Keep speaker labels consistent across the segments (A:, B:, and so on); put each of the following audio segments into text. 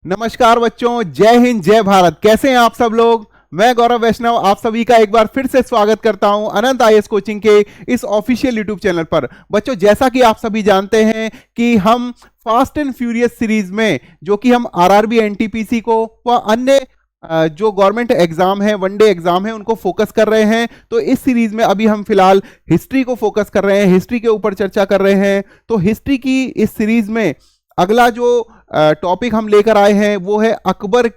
A: नमस्कार बच्चों, जय हिंद जय भारत। कैसे हैं आप सब लोग। मैं गौरव वैष्णव आप सभी का एक बार फिर से स्वागत करता हूं अनंत आईएएस कोचिंग के इस ऑफिशियल यूट्यूब चैनल पर। बच्चों, जैसा कि आप सभी जानते हैं कि हम फास्ट एंड फ्यूरियस सीरीज में, जो कि हम आरआरबी एनटीपीसी को व अन्य जो गवर्नमेंट एग्जाम है, वनडे एग्जाम है, उनको फोकस कर रहे हैं। तो इस सीरीज में अभी हम फिलहाल हिस्ट्री को फोकस कर रहे हैं, हिस्ट्री के ऊपर चर्चा कर रहे हैं। तो हिस्ट्री की इस सीरीज में अगला जो टॉपिक हम लेकर आए हैं वो है अकबर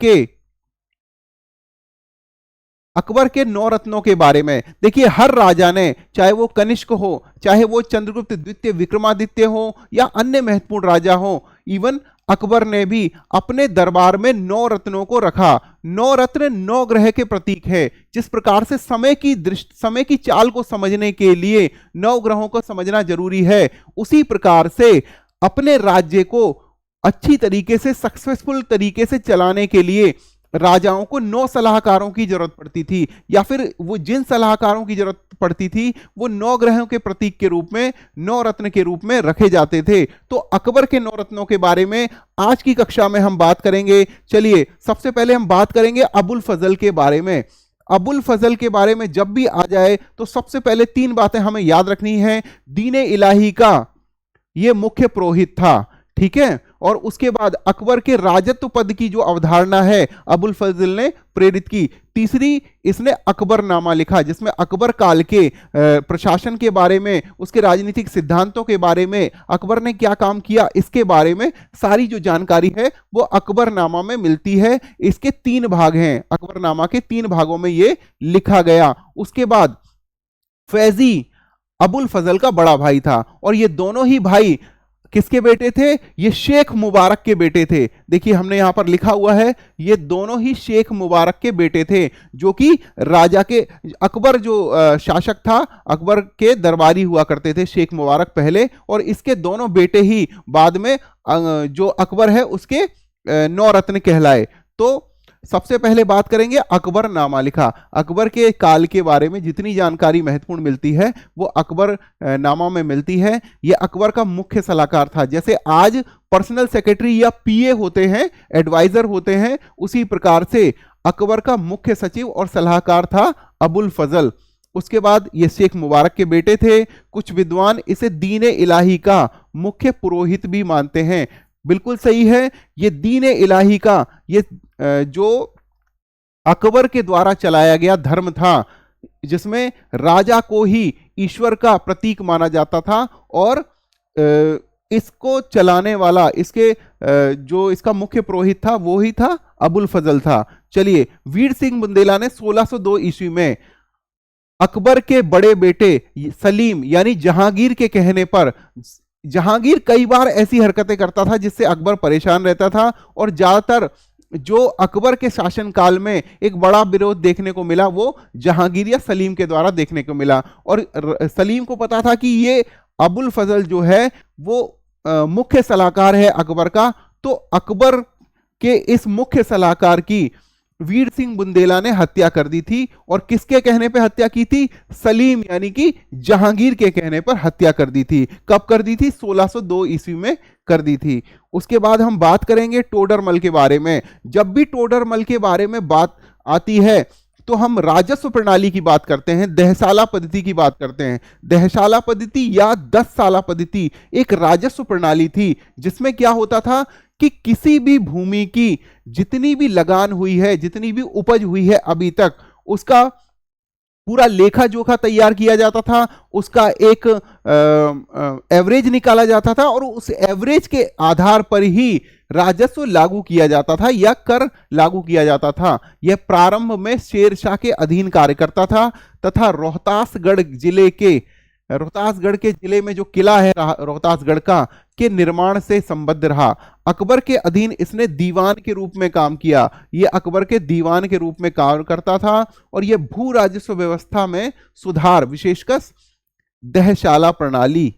A: के 9 रत्नों के बारे में। देखिए, हर राजा ने, चाहे वो कनिष्क हो, चाहे वो चंद्रगुप्त द्वितीय विक्रमादित्य हो या अन्य महत्वपूर्ण राजा हो, इवन अकबर ने भी अपने दरबार में 9 रत्नों को रखा। 9 रत्न 9 ग्रह के प्रतीक है। जिस प्रकार से समय की चाल को समझने के लिए 9 ग्रहों को समझना जरूरी है, उसी प्रकार से अपने राज्य को अच्छी तरीके से, सक्सेसफुल तरीके से चलाने के लिए राजाओं को 9 सलाहकारों की जरूरत पड़ती थी, या फिर वो जिन सलाहकारों की जरूरत पड़ती थी वो 9 ग्रहों के प्रतीक के रूप में, 9 रत्न के रूप में रखे जाते थे। तो अकबर के 9 रत्नों के बारे में आज की कक्षा में हम बात करेंगे। चलिए, सबसे पहले हम बात करेंगे अबुल फजल के बारे में। अबुल फजल के बारे में जब भी आ जाए तो सबसे पहले 3 बातें हमें याद रखनी है। दीन इलाही का ये मुख्य पुरोहित था, ठीक है। और उसके बाद अकबर के राजत्व पद की जो अवधारणा है अबुल फजल ने प्रेरित की। तीसरी, इसने अकबरनामा लिखा, जिसमें अकबर काल के प्रशासन के बारे में, उसके राजनीतिक सिद्धांतों के बारे में, अकबर ने क्या काम किया, इसके बारे में सारी जो जानकारी है वो अकबरनामा में मिलती है। इसके 3 भाग हैं, अकबरनामा के 3 भागों में ये लिखा गया। उसके बाद फैजी अबुल फजल का बड़ा भाई था, और ये दोनों ही भाई किसके बेटे थे? ये शेख मुबारक के बेटे थे। देखिए, हमने यहां पर लिखा हुआ है, ये दोनों ही शेख मुबारक के बेटे थे, जो कि राजा के, अकबर जो शासक था, अकबर के दरबारी हुआ करते थे शेख मुबारक पहले, और इसके दोनों बेटे ही बाद में जो अकबर है उसके 9 रत्न कहलाए। तो सबसे पहले बात करेंगे अकबरनामा लिखा। अकबर के काल के बारे में जितनी जानकारी महत्वपूर्ण मिलती है वो अकबर नामा में मिलती है। ये अकबर का मुख्य सलाहकार था। जैसे आज पर्सनल सेक्रेटरी या पीए होते हैं, एडवाइजर होते हैं, उसी प्रकार से अकबर का मुख्य सचिव और सलाहकार था अबुल फजल। उसके बाद ये शेख मुबारक के बेटे थे। कुछ विद्वान इसे दीन इलाही का मुख्य पुरोहित भी मानते हैं। बिल्कुल सही है, ये दीन इलाही का, ये जो अकबर के द्वारा चलाया गया धर्म था, जिसमें राजा को ही ईश्वर का प्रतीक माना जाता था, और इसको चलाने वाला, इसके जो इसका मुख्य पुरोहित था वो ही था अबुल फजल था। चलिए, वीर सिंह बुंदेला ने 1602 ईस्वी में अकबर के बड़े बेटे सलीम यानी जहांगीर के कहने पर, जहांगीर कई बार ऐसी हरकतें करता था जिससे अकबर परेशान रहता था, और ज्यादातर जो अकबर के शासनकाल में एक बड़ा विरोध देखने को मिला वो जहांगीर या सलीम के द्वारा देखने को मिला। और सलीम को पता था कि ये अबुल फजल जो है वो मुख्य सलाहकार है अकबर का। तो अकबर के इस मुख्य सलाहकार की वीर सिंह बुंदेला ने हत्या कर दी थी। और किसके कहने पर हत्या की थी? सलीम यानी कि जहांगीर के कहने पर हत्या कर दी थी। कब कर दी थी? 1602 ईस्वी में कर दी थी। उसके बाद हम बात करेंगे टोडरमल के बारे में। जब भी टोडरमल के बारे में बात आती है तो हम राजस्व प्रणाली की बात करते हैं, दहसाला पद्धति की बात करते हैं। दहसाला पद्धति या 10 साला पद्धति एक राजस्व प्रणाली थी, जिसमें क्या होता था कि किसी भी भूमि की जितनी भी लगान हुई है, जितनी भी उपज हुई है अभी तक, उसका पूरा लेखा जोखा तैयार किया जाता था, उसका एक एवरेज निकाला जाता था, और उस एवरेज के आधार पर ही राजस्व लागू किया जाता था या कर लागू किया जाता था। यह प्रारंभ में शेरशाह के अधीन कार्य करता था, तथा रोहतासगढ़ के जिले में जो किला है रोहतासगढ़ का, के निर्माण से संबद्ध रहा। अकबर के अधीन इसने दीवान के रूप में काम किया। यह अकबर के दीवान के रूप में कार्य करता था, और यह भू राजस्व व्यवस्था में सुधार, विशेषकर दहशाला प्रणाली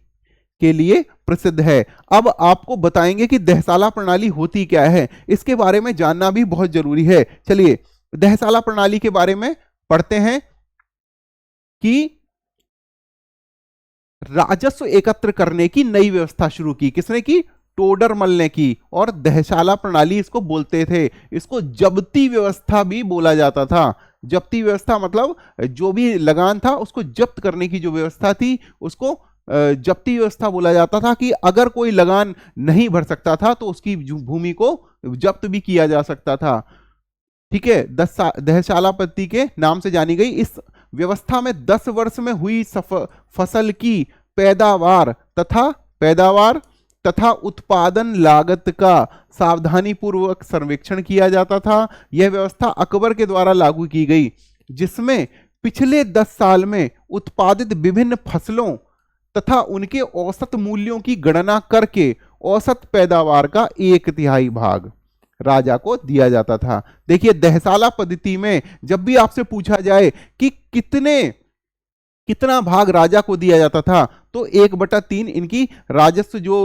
A: के लिए प्रसिद्ध है। अब आपको बताएंगे कि दहसाला प्रणाली होती क्या है, इसके बारे में जानना भी बहुत जरूरी है। चलिए, दहसाला प्रणाली के बारे में पढ़ते हैं कि राजस्व एकत्र करने की नई व्यवस्था शुरू की। किसने की? टोडरमल ने की, और दहशाला प्रणाली इसको बोलते थे। इसको जब्ती व्यवस्था भी बोला जाता था। जब्ती व्यवस्था मतलब जो भी लगान था उसको जब्त करने की जो व्यवस्था थी उसको जब्ती व्यवस्था बोला जाता था, कि अगर कोई लगान नहीं भर सकता था तो उसकी भूमि को जब्त भी किया जा सकता था। ठीक है, दहशाला पद्धति के नाम से जानी गई। इस व्यवस्था में 10 वर्ष में हुई फसल की पैदावार तथा उत्पादन लागत का सावधानी पूर्वक सर्वेक्षण किया जाता था। यह व्यवस्था अकबर के द्वारा लागू की गई, जिसमें पिछले 10 साल में उत्पादित विभिन्न फसलों तथा उनके औसत मूल्यों की गणना करके औसत पैदावार का 1/3 भाग राजा को दिया जाता था। देखिए, दहसाला पद्धति में जब भी आपसे पूछा जाए कि कितना भाग राजा को दिया जाता था, तो 1/3 इनकी राजस्व जो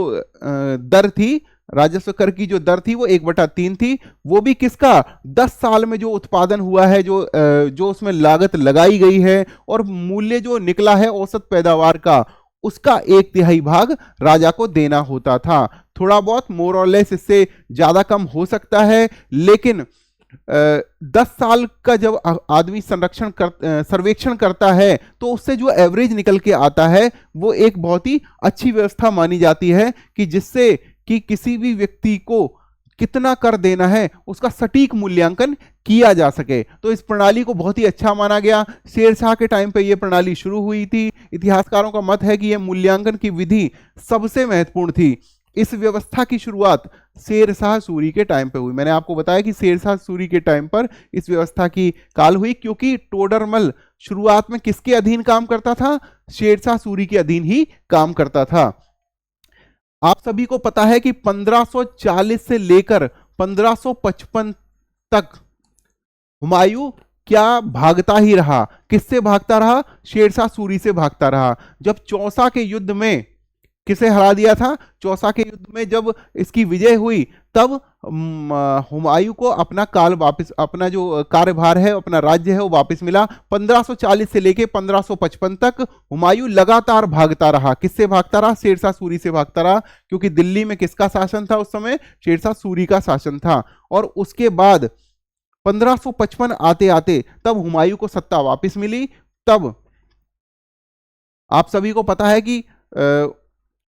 A: दर थी, राजस्व कर की जो दर थी वो 1/3 थी। वो भी किसका? 10 साल में जो उत्पादन हुआ है, जो उसमें लागत लगाई गई है और मूल्य जो निकला है औसत पैदावार का, उसका 1/3 भाग राजा को देना होता था। थोड़ा बहुत मोर और लेस इससे ज्यादा कम हो सकता है, लेकिन 10 साल का जब आदमी सर्वेक्षण करता है तो उससे जो एवरेज निकल के आता है वो एक बहुत ही अच्छी व्यवस्था मानी जाती है, कि जिससे कि किसी भी व्यक्ति को कितना कर देना है उसका सटीक मूल्यांकन किया जा सके। तो इस प्रणाली को बहुत ही अच्छा माना गया। शेरशाह के टाइम पे ये प्रणाली शुरू हुई थी। इतिहासकारों का मत है कि यह मूल्यांकन की विधि सबसे महत्वपूर्ण थी। इस व्यवस्था की शुरुआत शेरशाह सूरी के टाइम पे हुई। मैंने आपको बताया कि शेरशाह सूरी के टाइम पर इस व्यवस्था की काल हुई, क्योंकि टोडरमल शुरुआत में किसके अधीन काम करता था? शेरशाह सूरी के अधीन ही काम करता था। आप सभी को पता है कि 1540 से लेकर 1555 तक हुमायूं क्या भागता ही रहा। किससे भागता रहा? शेरशाह सूरी से भागता रहा। जब चौसा के युद्ध में किसे हरा दिया था? चौसा के युद्ध में जब इसकी विजय हुई, तब हुमायूं को अपना अपना जो कार्यभार है, अपना राज्य है, वो वापस मिला। 1540 से लेके 1555 तक हुमायूं लगातार भागता रहा। किससे भागता रहा? शेरशाह सूरी से भागता रहा, क्योंकि दिल्ली में किसका शासन था उस समय? शेरशाह सूरी का शासन था। और उसके बाद 1555 आते आते तब हुमायूं को सत्ता वापस मिली। तब आप सभी को पता है कि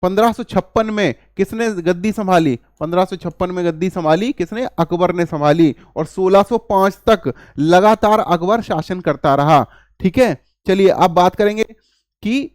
A: 1556 में किसने गद्दी संभाली? 1556 में गद्दी संभाली किसने? अकबर ने संभाली। और 1605 तक लगातार अकबर शासन करता रहा। ठीक है, चलिए अब बात करेंगे कि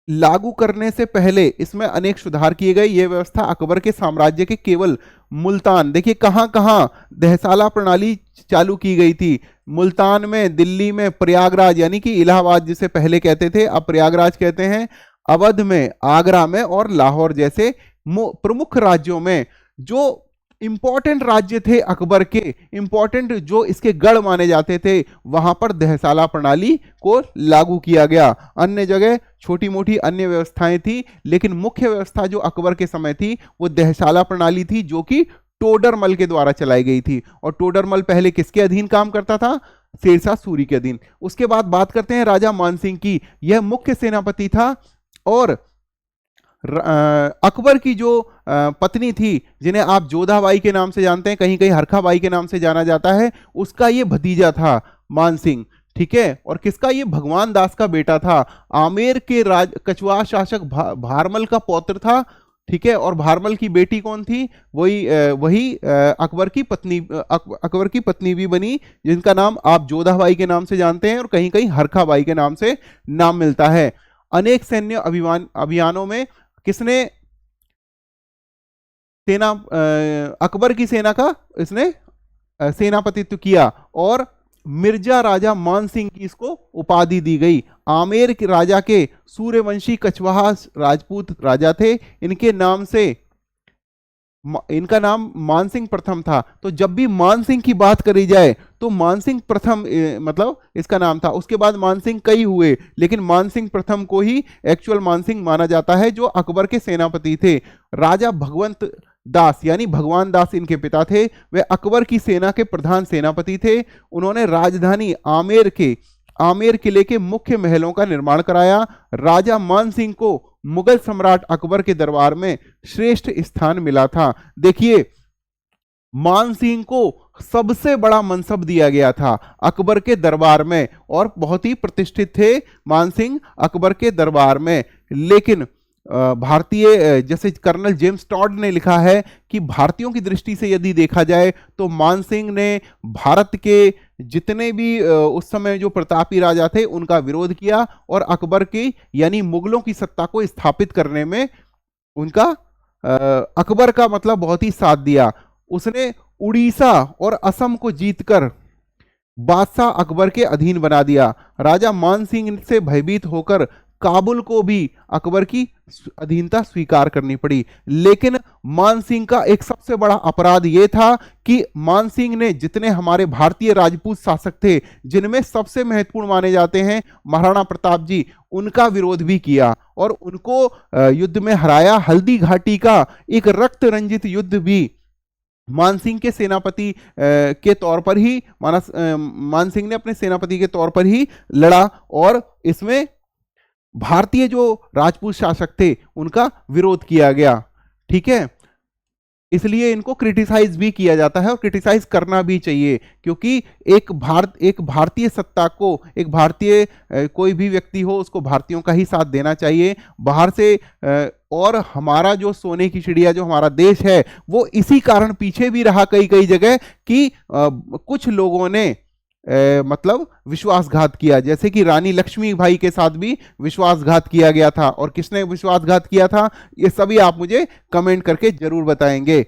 A: लागू करने से पहले इसमें अनेक सुधार किए गए। यह व्यवस्था अकबर के साम्राज्य के केवल मुल्तान, देखिए कहां कहां दहसाला प्रणाली चालू की गई थी। मुल्तान में, दिल्ली में, प्रयागराज यानी कि इलाहाबाद जिसे पहले कहते थे अब प्रयागराज कहते हैं, अवध में, आगरा में और लाहौर जैसे प्रमुख राज्यों में। जो इंपॉर्टेंट राज्य थे अकबर के, इंपॉर्टेंट जो इसके गढ़ माने जाते थे, वहां पर दहसाला प्रणाली को लागू किया गया। अन्य जगह छोटी मोटी अन्य व्यवस्थाएं थी, लेकिन मुख्य व्यवस्था जो अकबर के समय थी वो दहसाला प्रणाली थी, जो कि टोडरमल के द्वारा चलाई गई थी। और टोडरमल पहले किसके अधीन काम करता था? शेरशाह सूरी के अधीन। उसके बाद बात करते हैं राजा मानसिंह की। यह मुख्य सेनापति था और अकबर की जो पत्नी थी, जिन्हें आप जोधाबाई के नाम से जानते हैं, कहीं कहीं हरखाबाई के नाम से जाना जाता है, उसका ये भतीजा था मानसिंह। ठीक है, और किसका? ये भगवान दास का बेटा था। आमेर के कछवाहा शासक भारमल का पौत्र था। ठीक है, और भारमल की बेटी कौन थी? वही अकबर की पत्नी भी बनी, जिनका नाम आप जोधाबाई के नाम से जानते हैं और कहीं कहीं हरखाबाई के नाम से नाम मिलता है। अनेक सैन्य अभियानों में किसने अकबर की सेना का इसने सेनापतित्व किया, और मिर्जा राजा मान सिंह की इसको उपाधि दी गई। आमेर के राजा के सूर्यवंशी कछवाहा राजपूत राजा थे, इनका नाम मानसिंह प्रथम था। तो जब भी मानसिंह की बात करी जाए तो मानसिंह प्रथम मतलब इसका नाम था। उसके बाद मानसिंह कई हुए, लेकिन मानसिंह प्रथम को ही एक्चुअल मानसिंह माना जाता है, जो अकबर के सेनापति थे। राजा भगवंत दास यानी भगवान दास इनके पिता थे। वे अकबर की सेना के प्रधान सेनापति थे। उन्होंने राजधानी आमेर के आमेर किले के मुख्य महलों का निर्माण कराया। राजा मानसिंह को मुगल सम्राट अकबर के दरबार में श्रेष्ठ स्थान मिला था। देखिए, मानसिंह को सबसे बड़ा मनसब दिया गया था अकबर के दरबार में और बहुत ही प्रतिष्ठित थे मानसिंह अकबर के दरबार में। लेकिन भारतीय, जैसे कर्नल जेम्स टॉड ने लिखा है कि भारतीयों की दृष्टि से यदि देखा जाए तो मानसिंह ने भारत के जितने भी उस समय जो प्रतापी राजा थे उनका विरोध किया और अकबर की यानी मुगलों की सत्ता को स्थापित करने में उनका अकबर का मतलब बहुत ही साथ दिया। उसने उड़ीसा और असम को जीतकर बादशाह अकबर के अधीन बना दिया। राजा मानसिंह से भयभीत होकर काबुल को भी अकबर की अधीनता स्वीकार करनी पड़ी। लेकिन मानसिंह का एक सबसे बड़ा अपराध यह था कि मानसिंह ने जितने हमारे भारतीय राजपूत शासक थे, जिनमें सबसे महत्वपूर्ण माने जाते हैं महाराणा प्रताप जी, उनका विरोध भी किया और उनको युद्ध में हराया। हल्दी घाटी का एक रक्त रंजित युद्ध भी मानसिंह के सेनापति के तौर पर ही मानसिंह ने अपने सेनापति के तौर पर ही लड़ा और इसमें भारतीय जो राजपूत शासक थे उनका विरोध किया गया। ठीक है, इसलिए इनको क्रिटिसाइज भी किया जाता है और क्रिटिसाइज करना भी चाहिए, क्योंकि एक भारतीय सत्ता को, एक भारतीय कोई भी व्यक्ति हो उसको भारतीयों का ही साथ देना चाहिए। बाहर से और हमारा जो सोने की चिड़िया जो हमारा देश है वो इसी कारण पीछे भी रहा कई कई जगह कि कुछ लोगों ने मतलब विश्वासघात किया, जैसे कि रानी लक्ष्मीबाई के साथ भी विश्वासघात किया गया था। और किसने विश्वासघात किया था ये सभी आप मुझे कमेंट करके जरूर बताएंगे।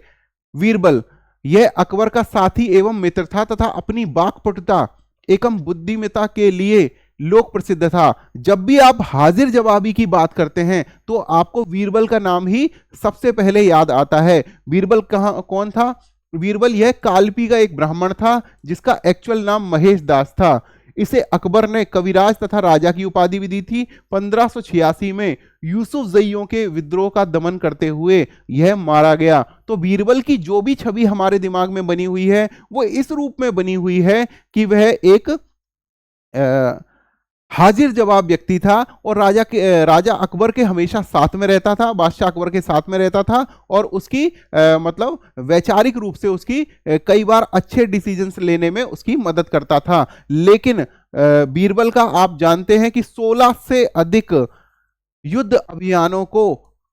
A: बीरबल, यह अकबर का साथी एवं मित्र था तथा अपनी वाक्पटुता एवं बुद्धिमत्ता के लिए लोक प्रसिद्ध था। जब भी आप हाजिर जवाबी की बात करते हैं तो आपको बीरबल का नाम ही सबसे पहले याद आता है। बीरबल कौन था? बीरबल यह कालपी का एक ब्राह्मण था जिसका एक्चुअल नाम महेश दास था। इसे अकबर ने कविराज तथा राजा की उपाधि भी दी थी। 1586 में यूसुफ जईयों के विद्रोह का दमन करते हुए यह मारा गया। तो बीरबल की जो भी छवि हमारे दिमाग में बनी हुई है वो इस रूप में बनी हुई है कि वह एक हाजिर जवाब व्यक्ति था और राजा अकबर के हमेशा साथ में रहता था, बादशाह अकबर के साथ में रहता था और उसकी मतलब वैचारिक रूप से उसकी कई बार अच्छे डिसीजंस लेने में उसकी मदद करता था। लेकिन बीरबल का आप जानते हैं कि 16 से अधिक युद्ध अभियानों को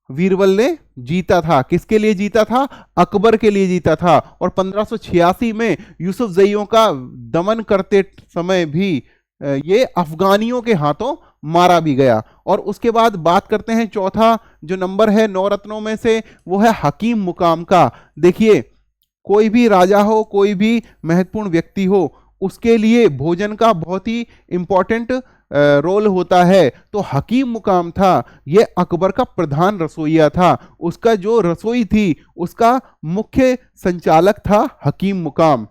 A: बीरबल ने जीता था। किसके लिए जीता था? अकबर के लिए जीता था। और 1586 में यूसुफ जईयों का दमन करते समय भी ये अफगानियों के हाथों मारा भी गया। और उसके बाद बात करते हैं, चौथा जो नंबर है 9 रत्नों में से वो है हकीम मुकाम का। देखिए, कोई भी राजा हो, कोई भी महत्वपूर्ण व्यक्ति हो, उसके लिए भोजन का बहुत ही इंपॉर्टेंट रोल होता है। तो हकीम मुकाम था, यह अकबर का प्रधान रसोइया था। उसका जो रसोई थी उसका मुख्य संचालक था हकीम मुकाम।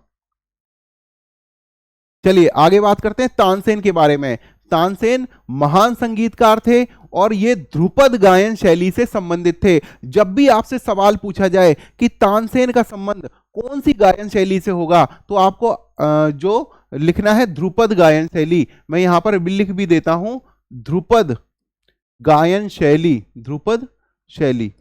A: चलिए आगे बात करते हैं तानसेन के बारे में। तानसेन महान संगीतकार थे और ये ध्रुपद गायन शैली से संबंधित थे। जब भी आपसे सवाल पूछा जाए कि तानसेन का संबंध कौन सी गायन शैली से होगा तो आपको जो लिखना है ध्रुपद गायन शैली। मैं यहां पर लिख भी देता हूं, ध्रुपद गायन शैली, ध्रुपद शैली।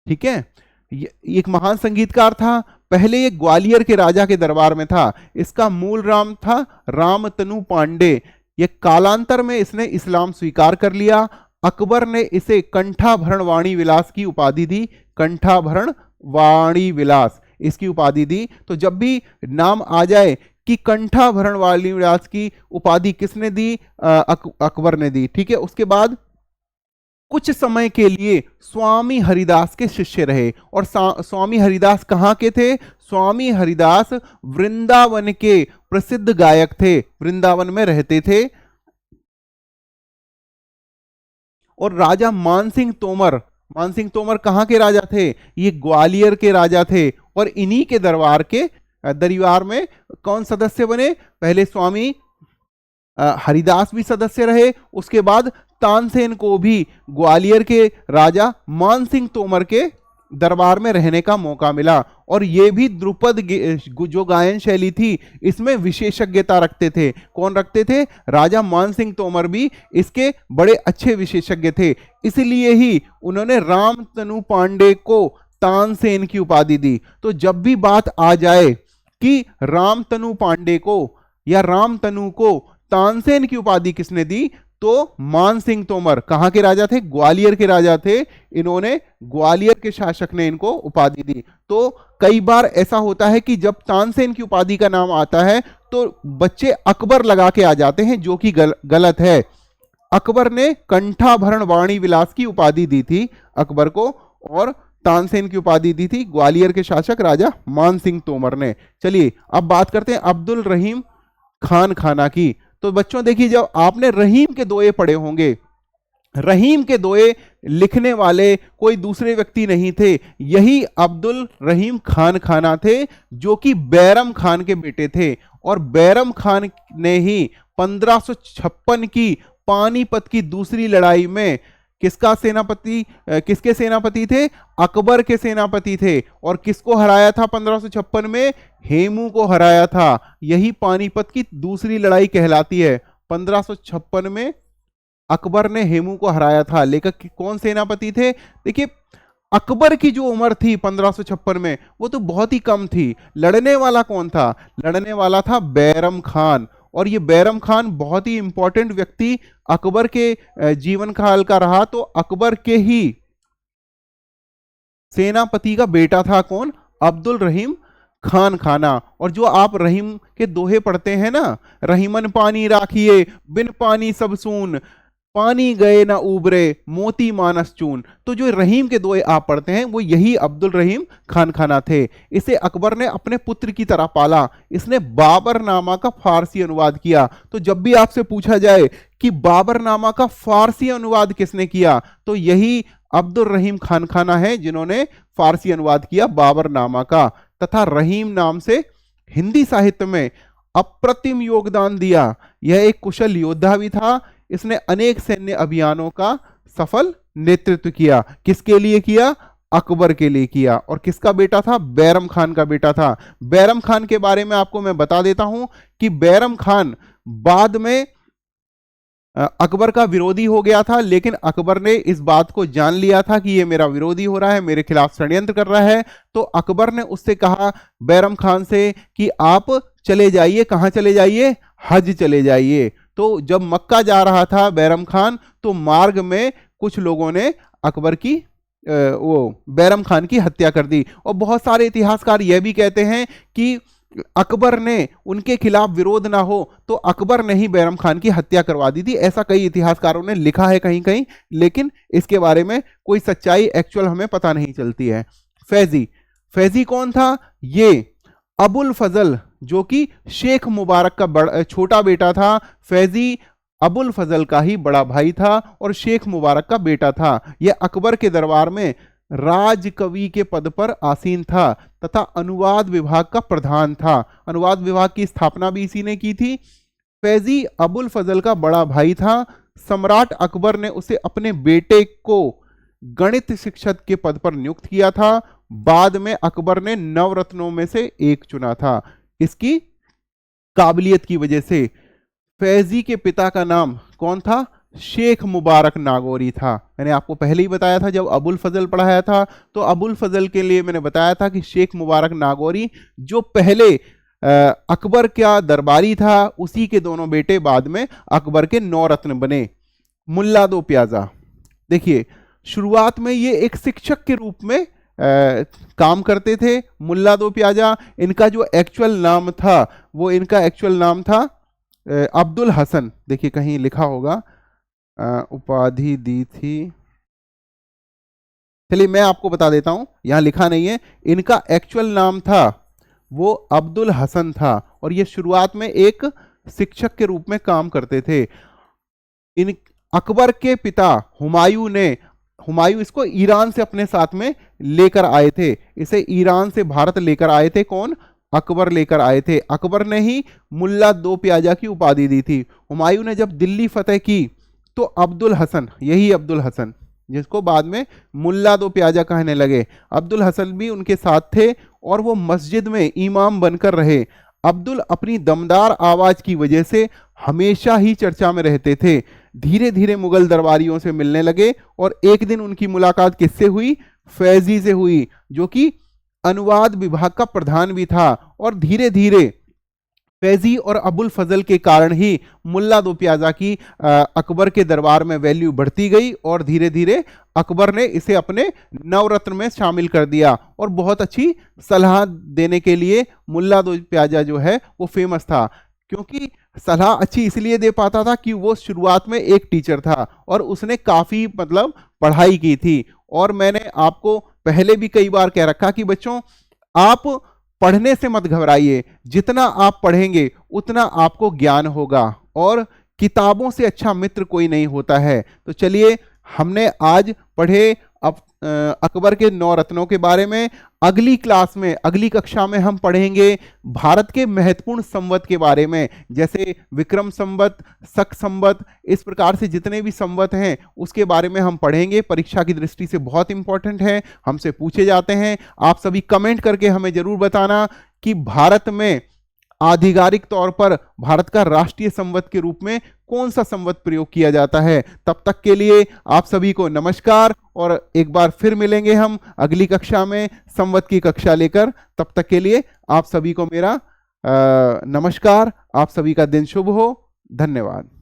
A: ठीक है, एक महान संगीतकार था। पहले ये ग्वालियर के राजा के दरबार में था। इसका मूल नाम था रामतनु पांडे। ये कालांतर में इसने इस्लाम स्वीकार कर लिया। अकबर ने इसे कंठाभरण वाणी विलास की उपाधि दी। कंठाभरण वाणी विलास इसकी उपाधि दी। तो जब भी नाम आ जाए कि कंठाभरण वाणी विलास की उपाधि किसने दी? अकबर ने दी। ठीक है, उसके बाद कुछ समय के लिए स्वामी हरिदास के शिष्य रहे। और स्वामी हरिदास कहाँ के थे? स्वामी हरिदास वृंदावन के प्रसिद्ध गायक थे, वृंदावन में रहते थे। और राजा मानसिंह तोमर कहाँ के राजा थे? ये ग्वालियर के राजा थे। और इन्हीं के दरबार में कौन सदस्य बने? पहले स्वामी हरिदास भी सदस्य रहे, उसके बाद तानसेन को भी ग्वालियर के राजा मानसिंह तोमर के दरबार में रहने का मौका मिला। और ये भी द्रुपद जो गायन शैली थी इसमें विशेषज्ञता रखते थे। कौन रखते थे? राजा मान सिंह तोमर भी इसके बड़े अच्छे विशेषज्ञ थे। इसलिए ही उन्होंने रामतनु पांडे को तानसेन की उपाधि दी। तो जब भी बात आ जाए कि रामतनु पांडे को या रामतनु को तानसेन की उपाधि किसने दी, तो मान सिंह तोमर कहां के राजा थे? ग्वालियर के राजा थे। इन्होंने ग्वालियर के शासक ने इनको उपाधि दी। तो कई बार ऐसा होता है कि जब तानसेन की उपाधि का नाम आता है तो बच्चे अकबर लगा के आ जाते हैं, जो कि गलत है। अकबर ने कंठाभरण वाणी विलास की उपाधि दी थी अकबर को, और तानसेन की उपाधि दी थी ग्वालियर के शासक राजा मान सिंह तोमर ने। चलिए अब बात करते हैं अब्दुल रहीम खान खाना की। तो बच्चों देखिए, जब आपने रहीम के दोए पढ़े होंगे, रहीम के दोए लिखने वाले कोई दूसरे व्यक्ति नहीं थे, यही अब्दुल रहीम खान खाना थे, जो कि बैरम खान के बेटे थे। और बैरम खान ने ही 1556 की पानीपत की दूसरी लड़ाई में किसके सेनापति थे? अकबर के सेनापति थे। और किसको हराया था 1556 में? हेमू को हराया था। यही पानीपत की दूसरी लड़ाई कहलाती है। 1556 में अकबर ने हेमू को हराया था। लेकिन कौन सेनापति थे? देखिए, अकबर की जो उम्र थी 1556 में वो तो बहुत ही कम थी। लड़ने वाला कौन था? लड़ने वाला था बैरम खान। और ये बैरम खान बहुत ही इंपॉर्टेंट व्यक्ति अकबर के जीवन काल का रहा। तो अकबर के ही सेनापति का बेटा था कौन? अब्दुल रहीम खान खाना। और जो आप रहीम के दोहे पढ़ते हैं ना, रहीमन पानी राखिए बिन पानी सब सून, पानी गए ना उबरे मोती मानस चून। तो जो रहीम के दोहे आप पढ़ते हैं वो यही अब्दुल रहीम खान खाना थे। इसे अकबर ने अपने पुत्र की तरह पाला। इसने बाबरनामा का फारसी अनुवाद किया। तो जब भी आपसे पूछा जाए कि बाबरनामा का फारसी अनुवाद किसने किया, तो यही अब्दुल रहीम खान खाना है जिन्होंने फारसी अनुवाद किया बाबरनामा का। तथा रहीम नाम से हिंदी साहित्य में अप्रतिम योगदान दिया। यह एक कुशल योद्धा भी था। इसने अनेक सैन्य अभियानों का सफल नेतृत्व किया। किसके लिए किया? अकबर के लिए किया। और किसका बेटा था? बैरम खान का बेटा था। बैरम खान के बारे में आपको मैं बता देता हूं कि बैरम खान बाद में अकबर का विरोधी हो गया था, लेकिन अकबर ने इस बात को जान लिया था कि ये मेरा विरोधी हो रहा है, मेरे खिलाफ षड्यंत्र कर रहा है। तो अकबर ने उससे कहा, बैरम खान से, कि आप चले जाइए। कहां चले जाइए? हज चले जाइए। तो जब मक्का जा रहा था बैरम खान, तो मार्ग में कुछ लोगों ने अकबर की बैरम खान की हत्या कर दी। और बहुत सारे इतिहासकार यह भी कहते हैं कि अकबर ने उनके खिलाफ विरोध ना हो तो अकबर ने ही बैरम खान की हत्या करवा दी थी। ऐसा कई इतिहासकारों ने लिखा है कहीं कहीं, लेकिन इसके बारे में कोई सच्चाई एक्चुअल हमें पता नहीं चलती है। फैजी कौन था? ये अबुल फजल, जो कि शेख मुबारक का छोटा बेटा था। फैजी अबुल फजल का ही बड़ा भाई था और शेख मुबारक का बेटा था। यह अकबर के दरबार में राजकवि के पद पर आसीन था तथा अनुवाद विभाग का प्रधान था। अनुवाद विभाग की स्थापना भी इसी ने की थी। फैजी अबुल फजल का बड़ा भाई था। सम्राट अकबर ने उसे अपने बेटे को गणित शिक्षक के पद पर नियुक्त किया था। बाद में अकबर ने नवरत्नों में से एक चुना था इसकी काबिलियत की वजह से। फैजी के पिता का नाम कौन था? शेख मुबारक नागौरी था। मैंने आपको पहले ही बताया था जब अबुल फजल पढ़ाया था, तो अबुल फजल के लिए मैंने बताया था कि शेख मुबारक नागौरी जो पहले अकबर का दरबारी था, उसी के दोनों बेटे बाद में अकबर के नौरत्न बने। मुल्ला दो प्याजा, देखिए शुरुआत में ये एक शिक्षक के रूप में काम करते थे। मुल्ला दो प्याजा, इनका जो एक्चुअल नाम था वो इनका एक्चुअल नाम था अब्दुल हसन। देखिए कहीं लिखा होगा, उपाधि दी थी। चलिए मैं आपको बता देता हूं, यहां लिखा नहीं है। इनका एक्चुअल नाम था वो अब्दुल हसन था और ये शुरुआत में एक शिक्षक के रूप में काम करते थे। इन अकबर के पिता हुमायूं इसको ईरान से अपने साथ में लेकर आए थे। इसे ईरान से भारत लेकर आए थे। कौन? अकबर लेकर आए थे। अकबर ने ही मुल्ला दो प्याजा की उपाधि दी थी। हुमायूं ने जब दिल्ली फतेह की तो अब्दुल हसन, यही अब्दुल हसन, जिसको बाद में मुल्ला दो प्याजा कहने लगे। अब्दुल हसन भी उनके साथ थे और वो मस्जिद में इमाम बनकर रहे। अब्दुल अपनी दमदार आवाज की वजह से हमेशा ही चर्चा में रहते थे। धीरे धीरे मुगल दरबारियों से मिलने लगे और एक दिन उनकी मुलाकात किससे हुई? फैजी से हुई, जो कि अनुवाद विभाग का प्रधान भी था। और धीरे धीरे फैजी और अबुल फजल के कारण ही मुल्ला दो प्याजा की अकबर के दरबार में वैल्यू बढ़ती गई और धीरे धीरे अकबर ने इसे अपने नवरत्न में शामिल कर दिया। और बहुत अच्छी सलाह देने के लिए मुल्ला दो प्याजा जो है वो फेमस था, क्योंकि सलाह अच्छी इसलिए दे पाता था कि वो शुरुआत में एक टीचर था और उसने काफी मतलब पढ़ाई की थी। और मैंने आपको पहले भी कई बार कह रखा कि बच्चों, आप पढ़ने से मत घबराइए, जितना आप पढ़ेंगे उतना आपको ज्ञान होगा और किताबों से अच्छा मित्र कोई नहीं होता है। तो चलिए, हमने आज पढ़े अकबर के 9 रत्नों के बारे में। अगली क्लास में, अगली कक्षा में हम पढ़ेंगे भारत के महत्वपूर्ण संवत के बारे में, जैसे विक्रम संवत, शक संवत, इस प्रकार से जितने भी संवत हैं उसके बारे में हम पढ़ेंगे। परीक्षा की दृष्टि से बहुत इंपॉर्टेंट है, हमसे पूछे जाते हैं। आप सभी कमेंट करके हमें जरूर बताना कि भारत में आधिकारिक तौर पर भारत का राष्ट्रीय संवत के रूप में कौन सा संवत प्रयोग किया जाता है। तब तक के लिए आप सभी को नमस्कार, और एक बार फिर मिलेंगे हम अगली कक्षा में संवत की कक्षा लेकर। तब तक के लिए आप सभी को मेरा नमस्कार। आप सभी का दिन शुभ हो। धन्यवाद।